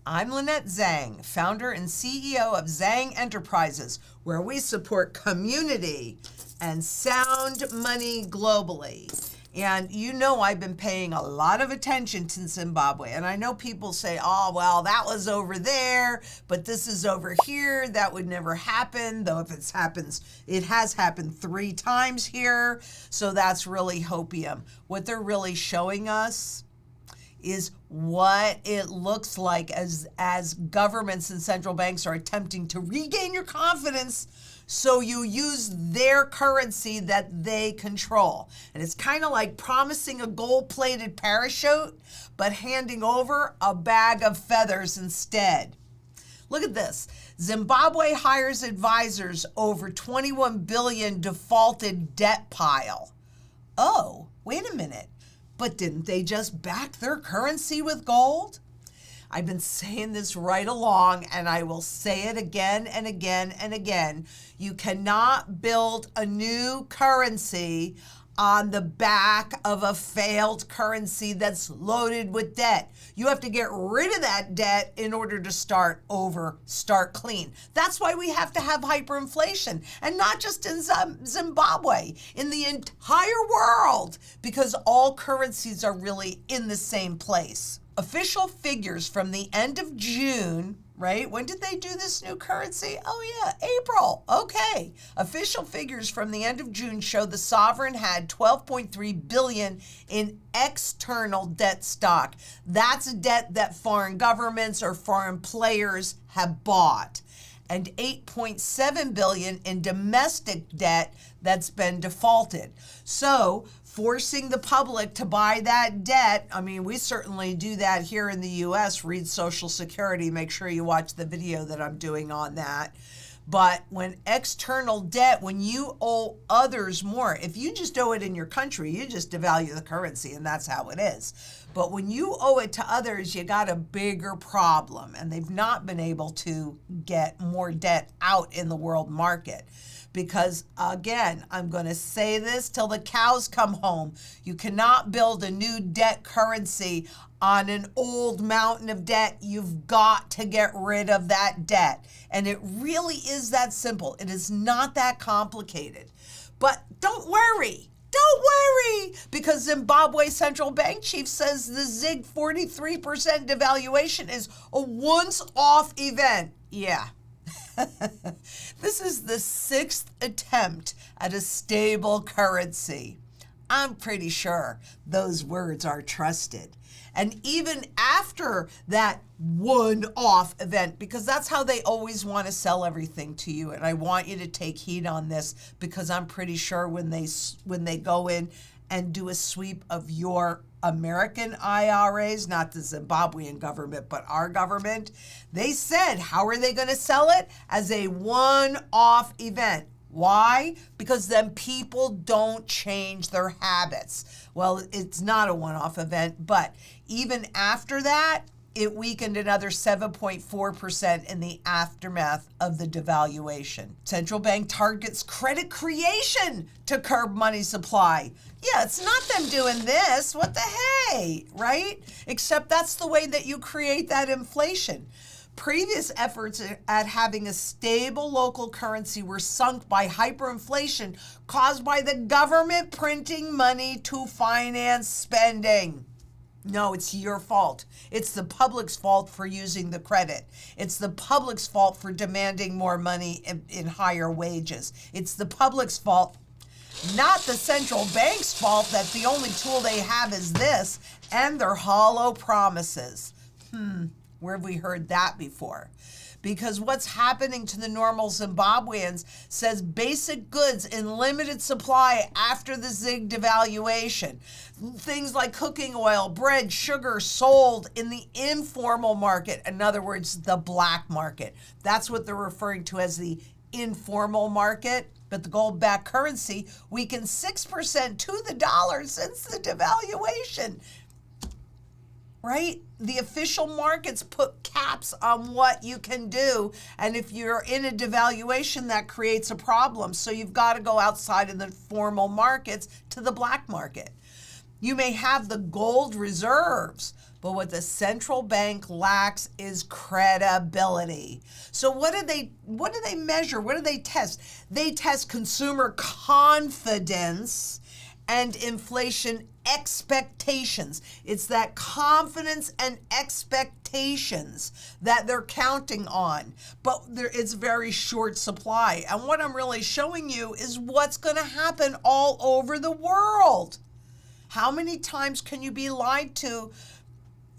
I'm Lynette Zang, founder and CEO of Zang Enterprises, where we support community and sound money globally. And you know I've been paying a lot of attention to Zimbabwe. And I know people say, oh, well, that was over there, but this is over here. That would never happen, though if it happens, it has happened 3 times here. So that's really hopium. What they're really showing us is what it looks like as governments and central banks are attempting to regain your confidence, so you use their currency that they control. And it's kind of like promising a gold-plated parachute, but handing over a bag of feathers instead. Look at this. Zimbabwe hires advisors over 21 billion defaulted debt pile. Oh, wait a minute. But didn't they just back their currency with gold? I've been saying this right along, and I will say it again and again and again. You cannot build a new currency on the back of a failed currency that's loaded with debt. You have to get rid of that debt in order to start clean. That's why we have to have hyperinflation, and not just in Zimbabwe, in the entire world, because all currencies are really in the same place. Official figures from the end of June, right? When did they do this new currency? Oh yeah, April. Okay. Official figures from the end of June show the sovereign had 12.3 billion in external debt stock. That's debt that foreign governments or foreign players have bought. And 8.7 billion in domestic debt that's been defaulted. So, forcing the public to buy that debt, I mean, we certainly do that here in the US. Read Social Security, make sure you watch the video that I'm doing on that. But when external debt, when you owe others more, if you just owe it in your country, you just devalue the currency, and that's how it is. But when you owe it to others, you got a bigger problem, and they've not been able to get more debt out in the world market. Because again, I'm going to say this till the cows come home. You cannot build a new debt currency on an old mountain of debt. You've got to get rid of that debt. And it really is that simple. It is not that complicated. But don't worry. Don't worry, because Zimbabwe central bank chief says the ZiG 43% devaluation is a once-off event. Yeah. This is the 6th attempt at a stable currency. I'm pretty sure those words are trusted. And even after that one-off event, because that's how they always want to sell everything to you. And I want you to take heed on this, because I'm pretty sure when they go in and do a sweep of your American IRAs, not the Zimbabwean government, but our government, they said, how are they going to sell it? As a one-off event. Why? Because then people don't change their habits. Well, it's not a one-off event, but even after that, it weakened another 7.4% in the aftermath of the devaluation. Central bank targets credit creation to curb money supply. Yeah, it's not them doing this. What the hey, right? Except that's the way that you create that inflation. Previous efforts at having a stable local currency were sunk by hyperinflation caused by the government printing money to finance spending. No, it's your fault. It's the public's fault for using the credit. It's the public's fault for demanding more money in higher wages. It's the public's fault, not the central bank's fault, that the only tool they have is this and their hollow promises. Where have we heard that before? Because what's happening to the normal Zimbabweans says basic goods in limited supply after the ZiG devaluation. Things like cooking oil, bread, sugar sold in the informal market. In other words, the black market. That's what they're referring to as the informal market. But the gold-backed currency weakened 6% to the dollar since the devaluation. Right? The official markets put caps on what you can do. And if you're in a devaluation, that creates a problem. So you've got to go outside of the formal markets to the black market. You may have the gold reserves, But what the central bank lacks is credibility. So what do they measure? What do they test? They test consumer confidence and inflation expectations. It's that confidence and expectations that they're counting on, but it's very short supply. And what I'm really showing you is what's going to happen all over the world. How many times can you be lied to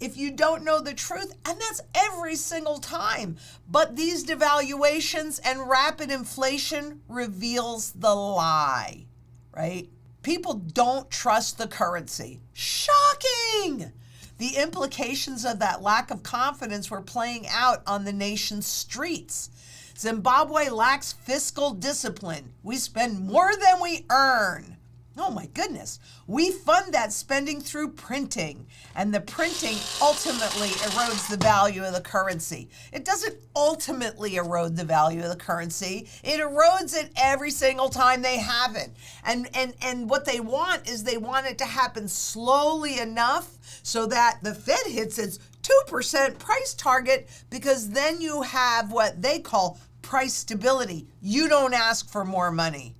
if you don't know the truth? And that's every single time. But these devaluations and rapid inflation reveals the lie, right? People don't trust the currency. Shocking! The implications of that lack of confidence were playing out on the nation's streets. Zimbabwe lacks fiscal discipline. We spend more than we earn. Oh my goodness. We fund that spending through printing, and the printing ultimately erodes the value of the currency. It doesn't ultimately erode the value of the currency. It erodes it every single time they have it. And what they want is they want it to happen slowly enough so that the Fed hits its 2% price target, because then you have what they call price stability. You don't ask for more money.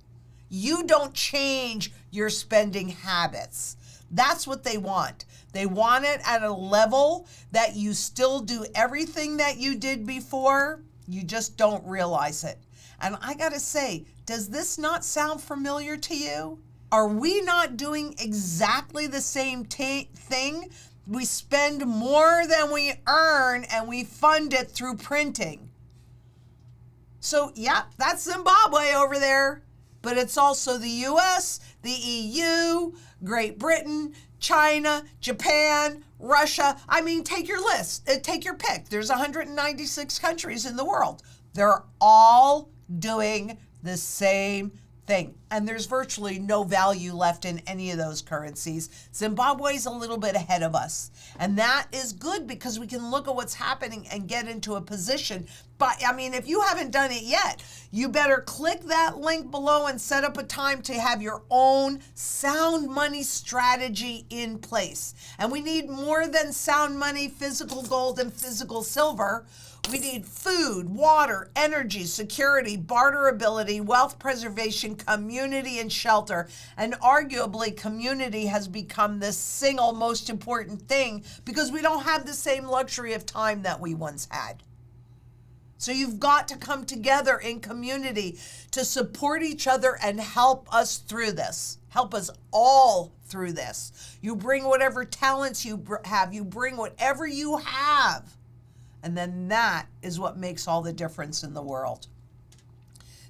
You don't change your spending habits. That's what they want. They want it at a level that you still do everything that you did before. You just don't realize it. And I gotta say, does this not sound familiar to you? Are we not doing exactly the same thing? We spend more than we earn and we fund it through printing. So yeah, that's Zimbabwe over there. But it's also the US, the EU, Great Britain, China, Japan, Russia. I mean, take your list, take your pick. There's 196 countries in the world. They're all doing the same thing. And there's virtually no value left in any of those currencies. Zimbabwe's a little bit ahead of us. And that is good because we can look at what's happening and get into a position. But I mean, if you haven't done it yet, you better click that link below and set up a time to have your own sound money strategy in place. And we need more than sound money, physical gold, and physical silver. We need food, water, energy, security, barterability, wealth preservation, community, and shelter. And arguably, community has become the single most important thing because we don't have the same luxury of time that we once had. So you've got to come together in community to support each other and help us through this. Help us all through this. You bring whatever talents you have. You bring whatever you have. And then that is what makes all the difference in the world.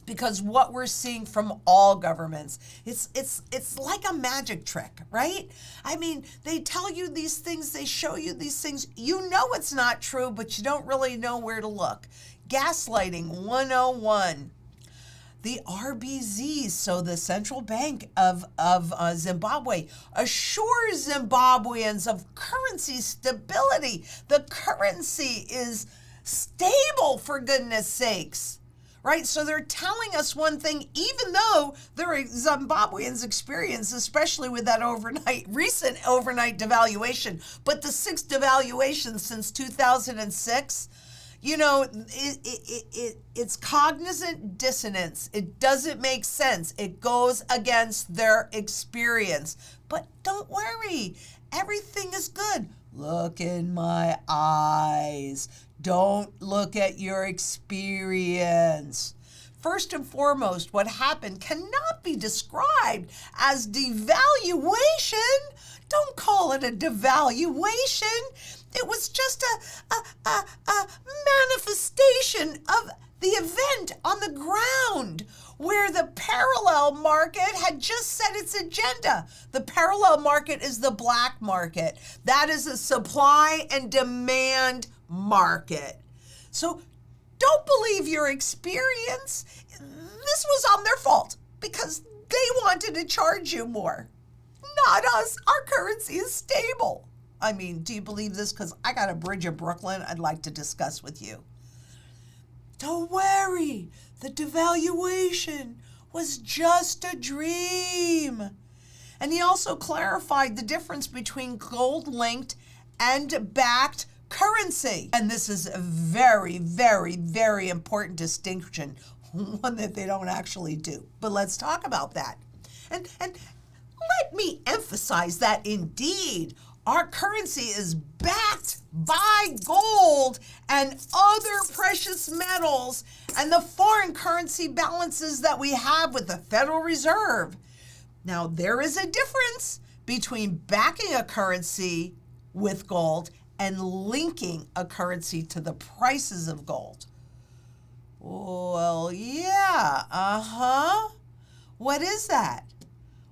Because what we're seeing from all governments, it's like a magic trick, right? I mean, they tell you these things, they show you these things. You know it's not true, but you don't really know where to look. Gaslighting 101. The RBZ, so the Central Bank of Zimbabwe, assures Zimbabweans of currency stability. The currency is stable, for goodness sakes, right? So they're telling us one thing, even though there are Zimbabweans experience, especially with that recent overnight devaluation, but the sixth devaluation since 2006, you know, it's cognizant dissonance. It doesn't make sense. It goes against their experience. But don't worry, everything is good. Look in my eyes. Don't look at your experience. First and foremost, what happened cannot be described as devaluation. Don't call it a devaluation. It was just a manifestation of the event on the ground where the parallel market had just set its agenda. The parallel market is the black market. That is a supply and demand market. So don't believe your experience. This was on their fault because they wanted to charge you more. Not us. Our currency is stable. I mean, do you believe this? Because I got a bridge of Brooklyn I'd like to discuss with you. Don't worry. The devaluation was just a dream. And he also clarified the difference between gold-linked and backed currency. And this is a very, very, very important distinction, one that they don't actually do. But let's talk about that. And let me emphasize that indeed, our currency is backed by gold and other precious metals and the foreign currency balances that we have with the Federal Reserve. Now, there is a difference between backing a currency with gold and linking a currency to the prices of gold. Well, yeah, What is that?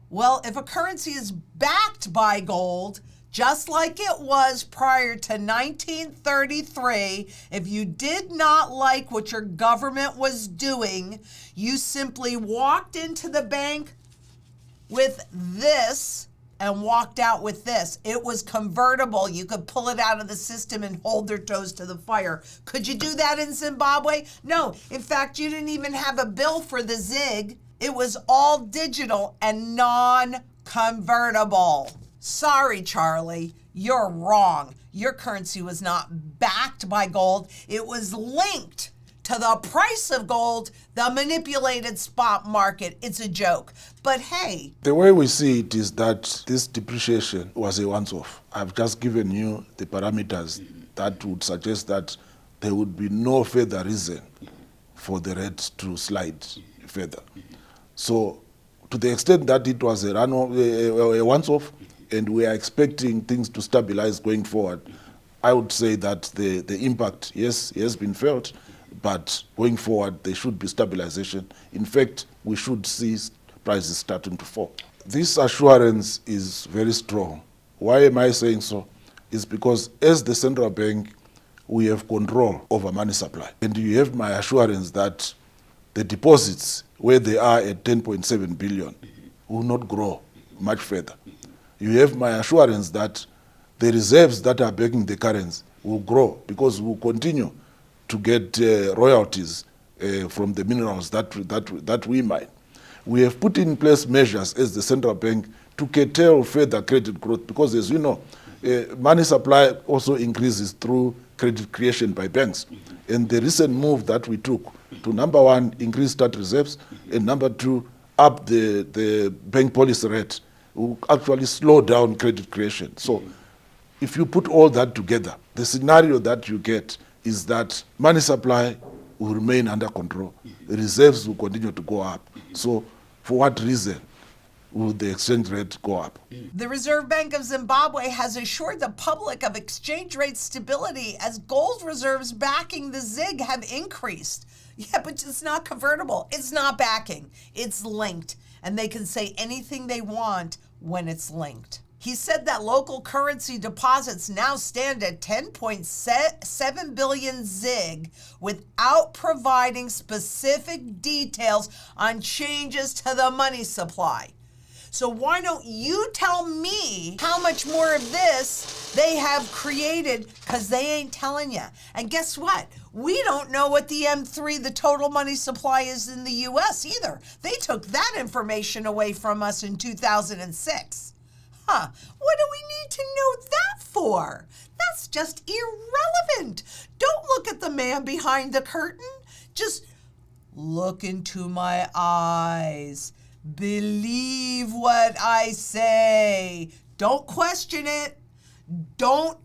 Well, if a currency is backed by gold, just like it was prior to 1933, if you did not like what your government was doing, you simply walked into the bank with this and walked out with this. It was convertible. You could pull it out of the system and hold their toes to the fire. Could you do that in Zimbabwe? No. In fact, you didn't even have a bill for the ZIG. It was all digital and non-convertible. Sorry, Charlie, you're wrong. Your currency was not backed by gold. It was linked to the price of gold, the manipulated spot market. It's a joke. But hey. The way we see it is that this depreciation was a once-off. I've just given you the parameters that would suggest that there would be no further reason for the rate to slide further. So to the extent that it was a once-off, and we are expecting things to stabilize going forward, I would say that the impact, yes, has been felt, but going forward, there should be stabilization. In fact, we should see prices starting to fall. This assurance is very strong. Why am I saying so? It's because as the central bank, we have control over money supply. And you have my assurance that the deposits, where they are at 10.7 billion, will not grow much further. You have my assurance that the reserves that are backing the currency will grow because we will continue to get royalties from the minerals that we mine. We have put in place measures as the central bank to curtail further credit growth because, as you know, money supply also increases through credit creation by banks. And the recent move that we took to, number one, increase state reserves, and number two, up the bank policy rate will actually slow down credit creation. So if you put all that together, the scenario that you get is that money supply will remain under control. The reserves will continue to go up. So for what reason will the exchange rate go up? The Reserve Bank of Zimbabwe has assured the public of exchange rate stability as gold reserves backing the ZIG have increased. Yeah, but it's not convertible. It's not backing. It's linked. And they can say anything they want when it's linked. He said that local currency deposits now stand at 10.7 billion ZIG without providing specific details on changes to the money supply. So why don't you tell me how much more of this they have created, because they ain't telling you. And guess what? We don't know what the M3, the total money supply, is in the U.S. either. They took that information away from us in 2006. What do we need to know that for? That's just irrelevant. Don't look at the man behind the curtain. Just look into my eyes. Believe what I say. Don't question it. Don't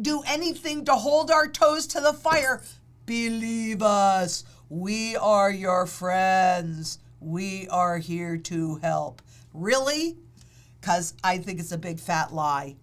do anything to hold our toes to the fire. Believe us. We are your friends. We are here to help. Really? Because I think it's a big fat lie.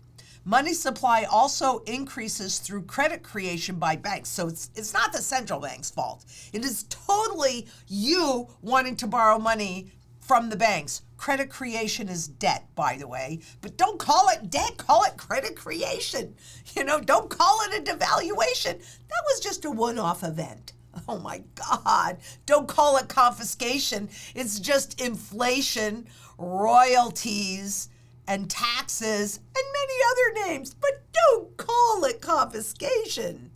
Money supply also increases through credit creation by banks. So it's not the central bank's fault. It is totally you wanting to borrow money from the banks. Credit creation is debt, by the way. But don't call it debt, call it credit creation. Don't call it a devaluation. That was just a one-off event. Oh my God. Don't call it confiscation. It's just inflation, royalties, and taxes, and many other names. But don't call it confiscation.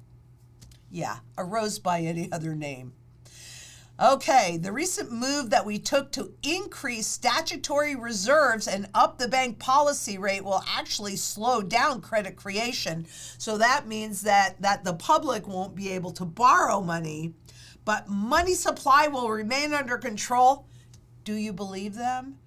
Yeah, arose by any other name. Okay, the recent move that we took to increase statutory reserves and up the bank policy rate will actually slow down credit creation. So that means that the public won't be able to borrow money, but money supply will remain under control. Do you believe them?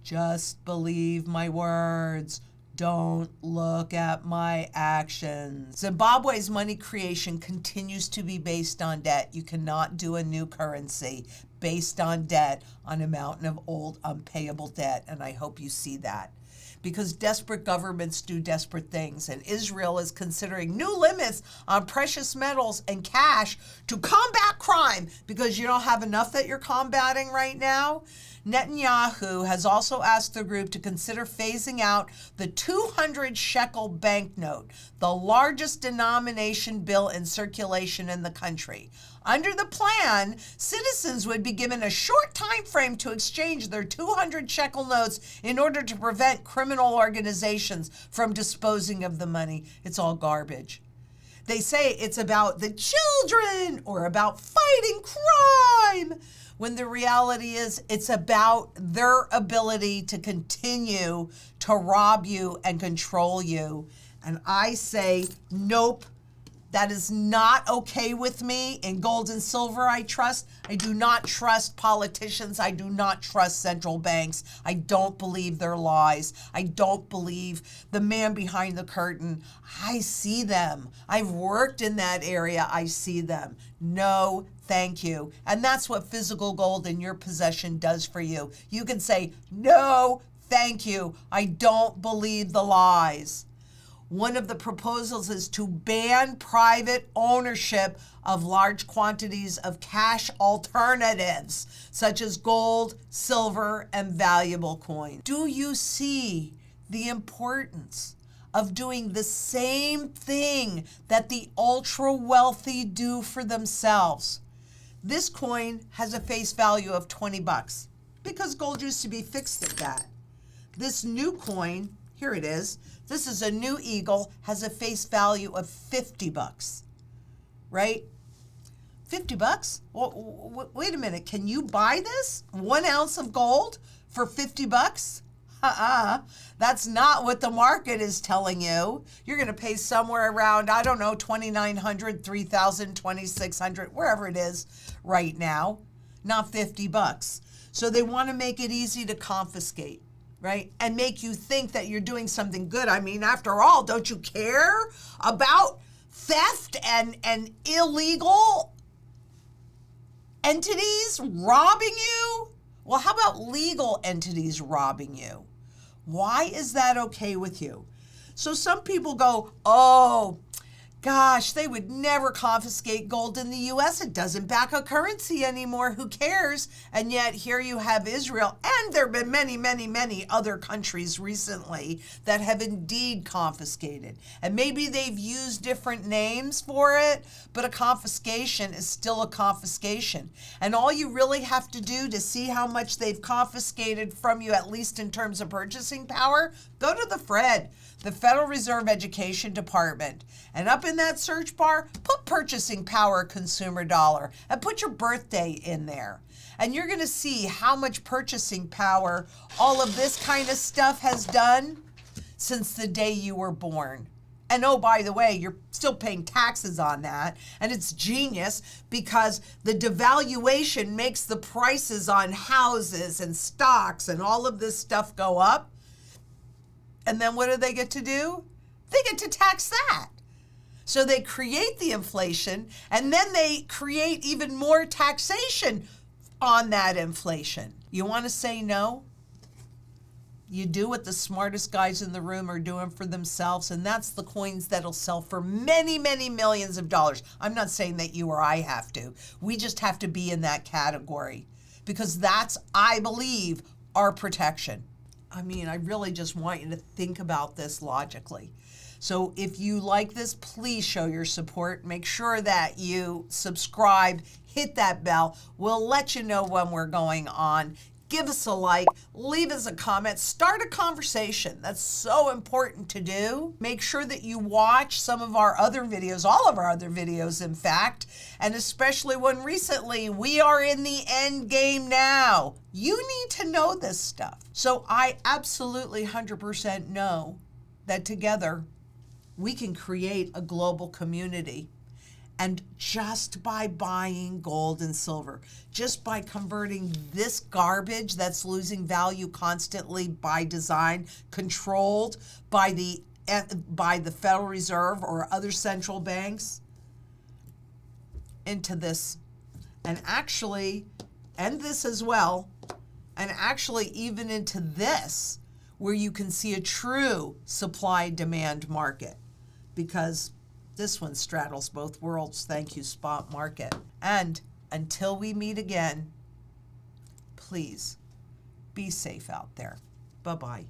Just believe my words. Don't look at my actions. Zimbabwe's money creation continues to be based on debt. You cannot do a new currency based on debt, on a mountain of old unpayable debt, and I hope you see that. Because desperate governments do desperate things, and Israel is considering new limits on precious metals and cash to combat crime because you don't have enough that you're combating right now. Netanyahu has also asked the group to consider phasing out the 200 shekel banknote, the largest denomination bill in circulation in the country. Under the plan, citizens would be given a short time frame to exchange their 200 shekel notes in order to prevent criminal organizations from disposing of the money. It's all garbage. They say it's about the children or about fighting crime, when the reality is it's about their ability to continue to rob you and control you. And I say, nope. That is not okay with me. In gold and silver, I trust. I do not trust politicians. I do not trust central banks. I don't believe their lies. I don't believe the man behind the curtain. I see them. I've worked in that area. I see them. No, thank you. And that's what physical gold in your possession does for you. You can say, no, thank you. I don't believe the lies. One of the proposals is to ban private ownership of large quantities of cash alternatives, such as gold, silver, and valuable coins. Do you see the importance of doing the same thing that the ultra wealthy do for themselves? This coin has a face value of 20 bucks because gold used to be fixed at that. This new coin, here it is. This is a new eagle, has a face value of 50 bucks, right? 50 bucks? Well, wait a minute. Can you buy this? 1 ounce of gold for 50 bucks? That's not what the market is telling you. You're going to pay somewhere around, I don't know, $2,900, $3,000, $2,600, wherever it is right now, not 50 bucks. So they want to make it easy to confiscate, right? And make you think that you're doing something good. I mean, after all, don't you care about theft and illegal entities robbing you? Well, how about legal entities robbing you? Why is that okay with you? So some people go, oh, gosh, they would never confiscate gold in the U.S. It doesn't back a currency anymore. Who cares? And yet here you have Israel, and there have been many, many, many other countries recently that have indeed confiscated. And maybe they've used different names for it, but a confiscation is still a confiscation. And all you really have to do to see how much they've confiscated from you, at least in terms of purchasing power, go to the FRED, the Federal Reserve Education Department. And up in that search bar, put purchasing power consumer dollar and put your birthday in there. And you're going to see how much purchasing power all of this kind of stuff has done since the day you were born. And oh, by the way, you're still paying taxes on that. And it's genius because the devaluation makes the prices on houses and stocks and all of this stuff go up. And then what do they get to do? They get to tax that. So they create the inflation, and then they create even more taxation on that inflation. You want to say no? You do what the smartest guys in the room are doing for themselves, and that's the coins that'll sell for many, many millions of dollars. I'm not saying that you or I have to. We just have to be in that category because that's, I believe, our protection. I mean, I really just want you to think about this logically. So if you like this, please show your support. Make sure that you subscribe, hit that bell. We'll let you know when we're going on. give us a like, leave us a comment, start a conversation. That's so important to do. Make sure that you watch some of our other videos, all of our other videos, in fact, and especially one recently, we are in the end game now. You need to know this stuff. So I absolutely 100% know that together we can create a global community. And just by buying gold and silver, just by converting this garbage that's losing value constantly by design, controlled by the Federal Reserve or other central banks, into this, and actually, and this as well, and actually even into this, where you can see a true supply-demand market, because this one straddles both worlds. Thank you, spot market. And until we meet again, please be safe out there. Bye-bye.